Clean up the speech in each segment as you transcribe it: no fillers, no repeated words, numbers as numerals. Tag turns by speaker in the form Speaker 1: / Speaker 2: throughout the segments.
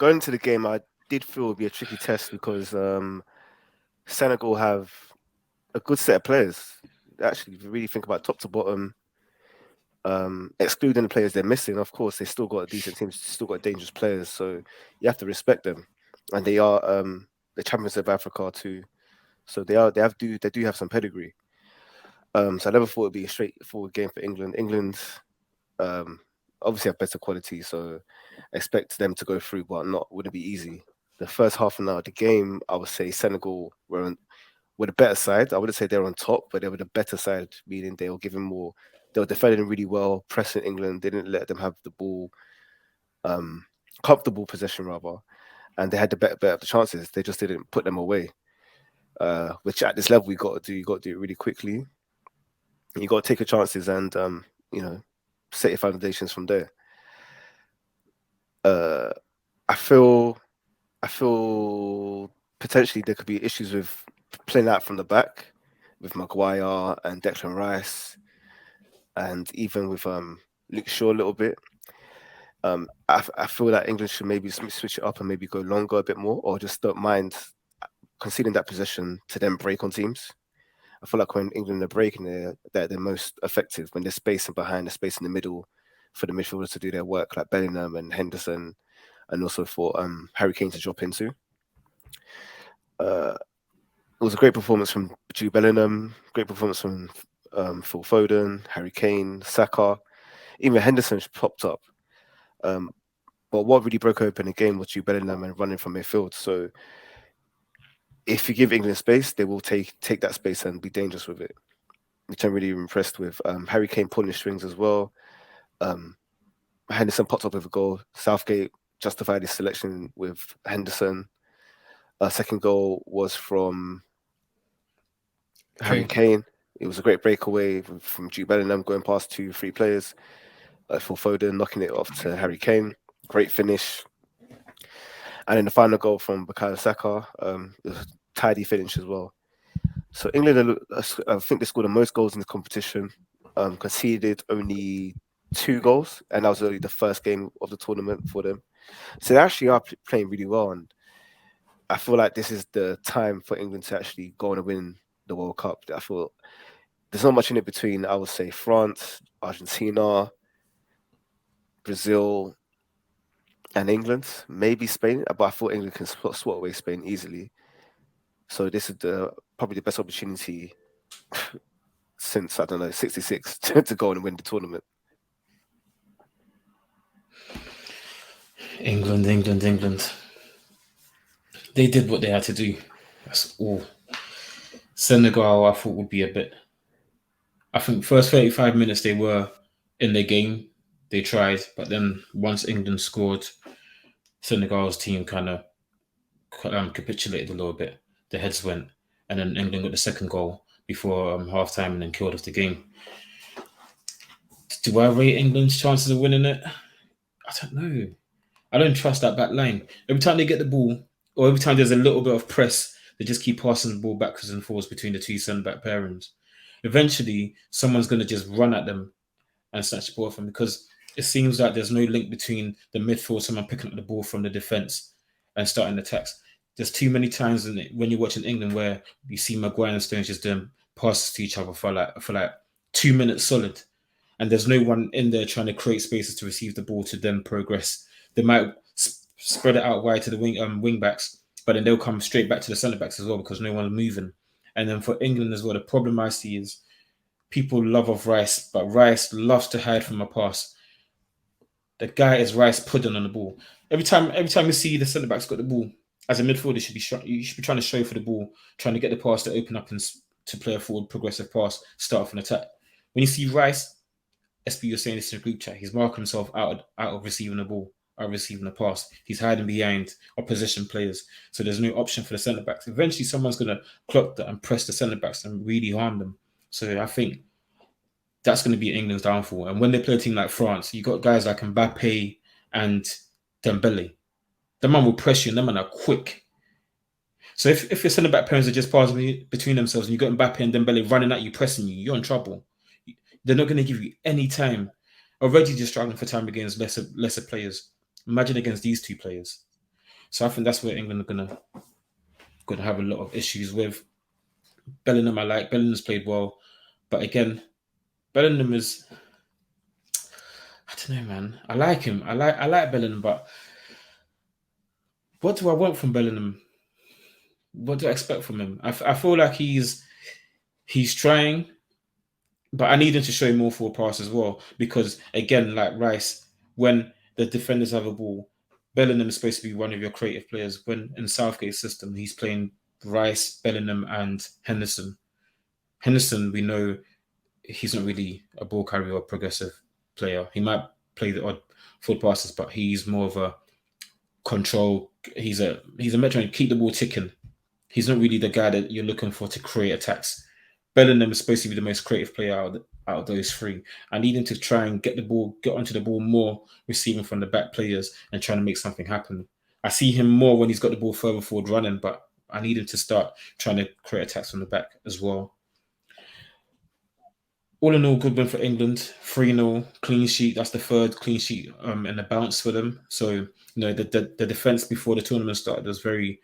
Speaker 1: going into the game, I did feel it would be a tricky test because Senegal have a good set of players. Actually, if you really think about top to bottom, excluding the players they're missing, of course, they still got a decent team, still got dangerous players. So you have to respect them, and they are the champions of Africa too. So they do have some pedigree. So I never thought it'd be a straightforward game for England. England um, obviously have better quality, so I expect them to go through, but not wouldn't be easy. The first half an hour of the game, I would say Senegal were the better side. I wouldn't say they're on top, but they were the better side, meaning they were giving more. They were defending really well, pressing England. They didn't let them have the ball, um, comfortable possession rather, and they had the better of the chances. They just didn't put them away. Which at this level you got to do. You got to do it really quickly. You got to take your chances and you know set your foundations from there. Uh, I feel I feel potentially there could be issues with playing out from the back with Maguire and Declan Rice, and even with Luke Shaw a little bit. I feel that England should maybe switch it up and maybe go longer a bit more, or just don't mind conceding that possession to then break on teams. I feel like when England are breaking, they're most effective when there's space in behind, there's space in the middle for the midfielders to do their work, like Bellingham and Henderson, and also for Harry Kane to drop into. Uh, it was a great performance from Jude Bellingham, great performance from Phil Foden, Harry Kane, Saka, even Henderson popped up. Um, but what really broke open the game was Jude Bellingham and running from midfield. So if you give England space, they will take that space and be dangerous with it, which I'm really impressed with. Harry Kane pulling the strings as well. Um, Henderson popped up with a goal. Southgate justified his selection with Henderson. Second goal was from Harry
Speaker 2: Kane.
Speaker 1: Kane. It was a great breakaway from Jude Bellingham going past two, three players. Phil Foden knocking it off to Harry Kane. Great finish. And then the final goal from Bukayo Saka. It was a tidy finish as well. So England, I think they scored the most goals in the competition. Conceded only 2 goals, and that was only the first game of the tournament for them. So they actually are playing really well, and I feel like this is the time for England to actually go on and win the World Cup. I feel there's not much in it between, I would say, France, Argentina, Brazil, and England, maybe Spain. But I thought England can swat away Spain easily. So this is probably the best opportunity since I don't know '66 to go and win the tournament.
Speaker 2: England, England, England. They did what they had to do. That's all. Senegal, I thought would be a bit. I think first 35 minutes they were in the game. They tried, but then once England scored, Senegal's team kind of capitulated a little bit. The heads went, and then England got the second goal before half time and then killed off the game. Do I rate England's chances of winning it? I don't know. I don't trust that back line. Every time they get the ball, or every time there's a little bit of press, they just keep passing the ball backwards and forwards between the two centre back pairings. Eventually, someone's going to just run at them and snatch the ball from them because it seems like there's no link between the midfield, someone picking up the ball from the defence and starting attacks. There's too many times when you're watching England where you see Maguire and Stones just doing passes to each other for like 2 minutes solid, and there's no one in there trying to create spaces to receive the ball to then progress. They might spread it out wide to the wing backs, but then they'll come straight back to the centre backs as well because no one's moving. And then for England as well, the problem I see is people love of Rice, but Rice loves to hide from a pass. The guy is Rice pudding on the ball. Every time you see the centre backs got the ball, as a midfielder, you should be trying to show for the ball, trying to get the pass to open up and to play a forward progressive pass, start off an attack. When you see Rice, SB was saying this in a group chat, he's marking himself out of receiving the ball, out of receiving the pass. He's hiding behind opposition players. So there's no option for the centre backs. Eventually someone's gonna clock that and press the centre backs and really harm them. So I think that's going to be England's downfall. And when they play a team like France, you got guys like Mbappe and Dembele. The man will press you, and the man are quick. So if your centre back parents are just passing between themselves, and you got Mbappe and Dembele running at you, pressing you, you're in trouble. They're not going to give you any time. Already just struggling for time against lesser players. Imagine against these two players. So I think that's where England are gonna have a lot of issues with. Bellingham, I like. Bellingham's played well, but again, Bellingham is, I don't know, man. I like him. I like Bellingham, but what do I want from Bellingham? What do I expect from him? I feel like he's trying, but I need him to show more forward pass as well. Because again, like Rice, when the defenders have a ball, Bellingham is supposed to be one of your creative players. When in Southgate's system, he's playing Rice, Bellingham, and Henderson. Henderson, we know he's not really a ball carrier or progressive player. He might play the odd forward passes, but he's more of a control. He's a metro and keep the ball ticking. He's not really the guy that you're looking for to create attacks. Bellingham is supposed to be the most creative player out of those three. I need him to try and get onto the ball more, receiving from the back players and trying to make something happen. I see him more when he's got the ball further forward running, but I need him to start trying to create attacks from the back as well. All in all, good win for England. 3-0, clean sheet. That's the third clean sheet and a bounce for them. So, the defense before the tournament started was very,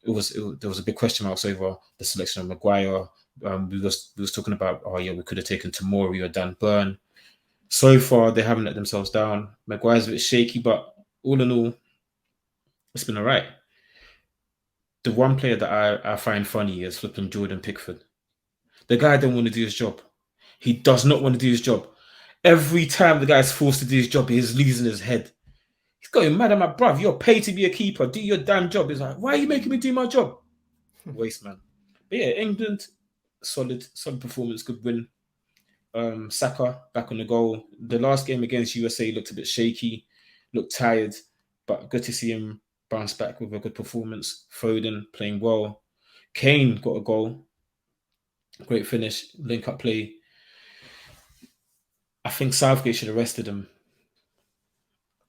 Speaker 2: there was a big question marks over the selection of Maguire. We was talking about, oh yeah, we could have taken Tomori or Dan Burn. So far, they haven't let themselves down. Maguire's a bit shaky, but all in all, it's been all right. The one player that I find funny is flipping Jordan Pickford. The guy don't want to do his job. He does not want to do his job. Every time the guy's forced to do his job, he's losing his head. He's going mad at my bruv. You're paid to be a keeper. Do your damn job. He's like, why are you making me do my job? Waste, man. But yeah, England, solid performance, good win. Saka back on the goal. The last game against USA looked a bit shaky, looked tired, but good to see him bounce back with a good performance. Foden playing well. Kane got a goal. Great finish, link up play. I think Southgate should have rested him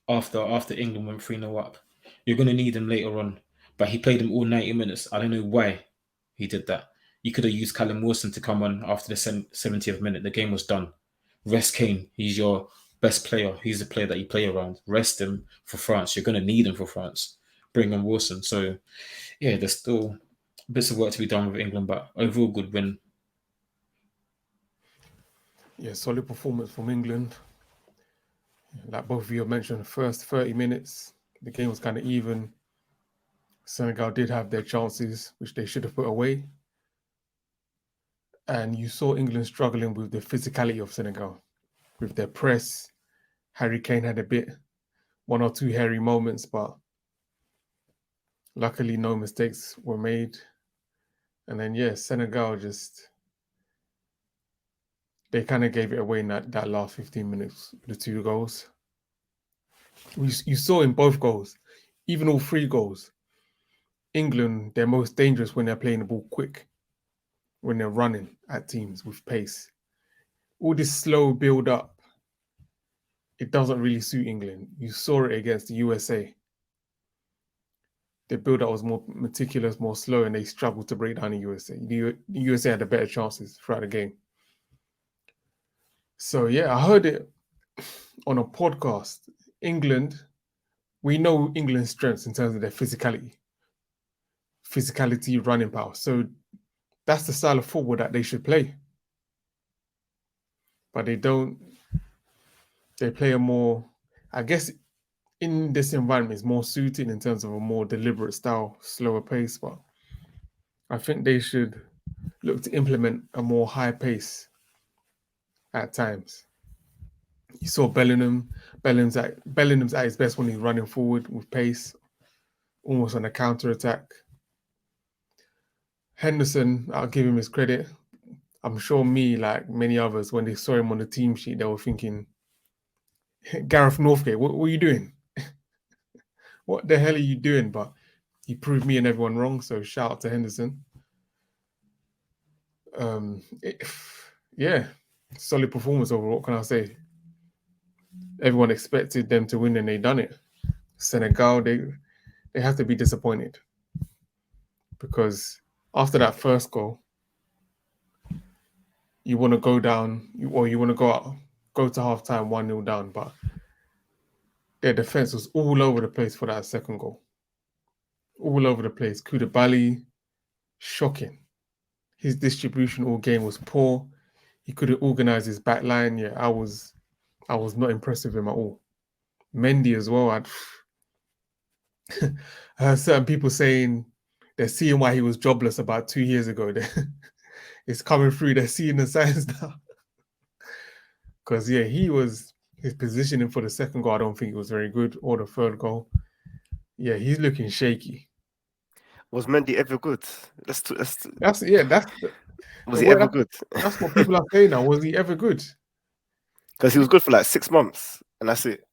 Speaker 2: after England went 3-0 up. You're going to need him later on. But he played him all 90 minutes. I don't know why he did that. You could have used Callum Wilson to come on after the 70th minute. The game was done. Rest Kane. He's your best player. He's the player that you play around. Rest him for France. You're going to need him for France. Bring on Wilson. So, yeah, there's still bits of work to be done with England, but overall good win.
Speaker 3: Yeah, solid performance from England. Like both of you have mentioned, the first 30 minutes, the game was kind of even. Senegal did have their chances, which they should have put away. And you saw England struggling with the physicality of Senegal, with their press. Harry Kane had one or two hairy moments, but luckily no mistakes were made. And then, yeah, Senegal they kind of gave it away in that last 15 minutes, the 2 goals. You saw in both goals, even all 3 goals, England, they're most dangerous when they're playing the ball quick, when they're running at teams with pace. All this slow build up, it doesn't really suit England. You saw it against the USA. The build up was more meticulous, more slow, and they struggled to break down the USA. The USA had the better chances throughout the game. So, yeah, I heard it on a podcast. England, we know England's strengths in terms of their physicality, running power. So that's the style of football that they should play. But they don't. They play a more, I guess, in this environment, is more suited in terms of a more deliberate style, slower pace. But I think they should look to implement a more high pace at times. You saw Bellingham's at his best when he's running forward with pace, almost on a counter attack. Henderson, I'll give him his credit. I'm sure like many others, when they saw him on the team sheet, they were thinking, Gareth Northgate, what are you doing? What the hell are you doing? But he proved me and everyone wrong, so shout out to Henderson. Yeah, solid performance overall. What can I say? Everyone expected them to win and they done it. Senegal, they have to be disappointed, because after that first goal, you want to go down, or you want to go to halftime 1-0 down, but their defense was all over the place for that second goal. all over the place. Koulibaly, shocking. His distribution all game was poor. He couldn't organize his back line. Yeah, I was not impressed with him at all. Mendy as well. I heard certain people saying they're seeing why he was jobless about 2 years ago. It's coming through. They're seeing the signs now. Because yeah, his positioning for the second goal, I don't think it was very good, or the third goal. Yeah, he's looking shaky.
Speaker 1: Was Mendy ever good?
Speaker 3: Was
Speaker 1: Was he ever good?
Speaker 3: That's what people are saying now. Was he ever good?
Speaker 1: Because he was good for like 6 months, and that's it.